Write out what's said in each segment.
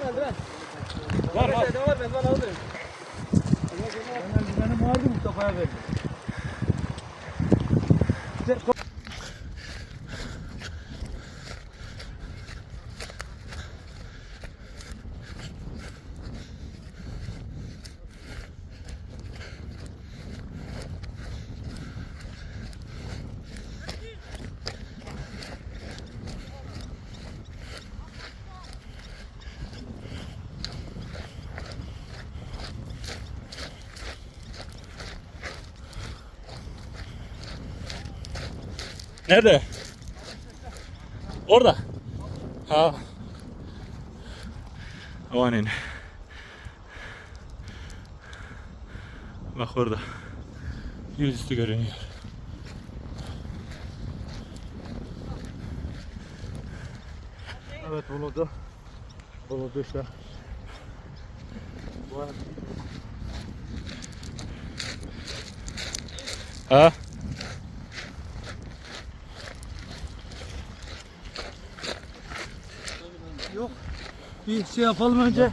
Var var. Ben bana alırım. Benim vardı Mustafa'ya verdim. Nerede? Orada. Ha. Amanın. Bak orada. Yüzüstü görünüyor. Evet buludu. Buludu işte. Ha? Yok. Bir şey yapalım önce.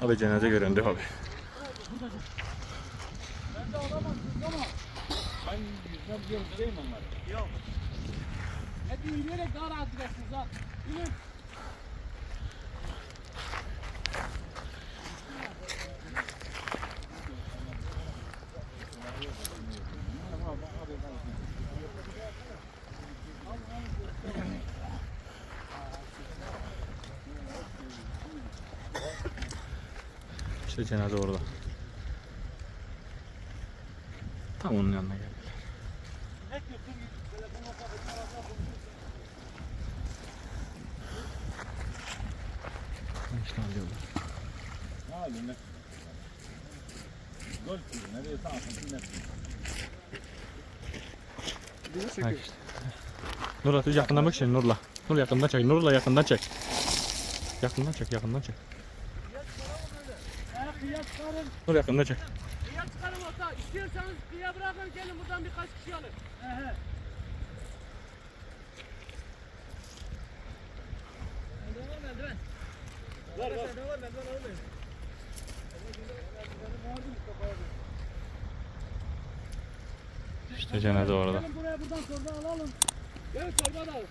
Abi cenaze göründü abi. Ben de alamazsınız ama. Ben yüzden biliyorum değil mi onlar? Yok. Hep yürüyerek daha rahat gidersiniz ha. Yürüyün. İşte cenaze orada. Tam onun yanına geldiler. İşte alıyorlar. Ne halinde? Gol gibi. Nereye sağ Ha işte. Nurla yakından bak şimdi Nurla. Nur yakından çek. Nurla yakından çek. Yakından çek, yakından çek. Nur yakından çek. Kıya çıkarım orta. İstiyorsanız kıya bırakın gelin buradan birkaç kişi alın. Var var. İşte cenaze orada. Gelin buraya buradan torba alalım. Gelin torba da alın.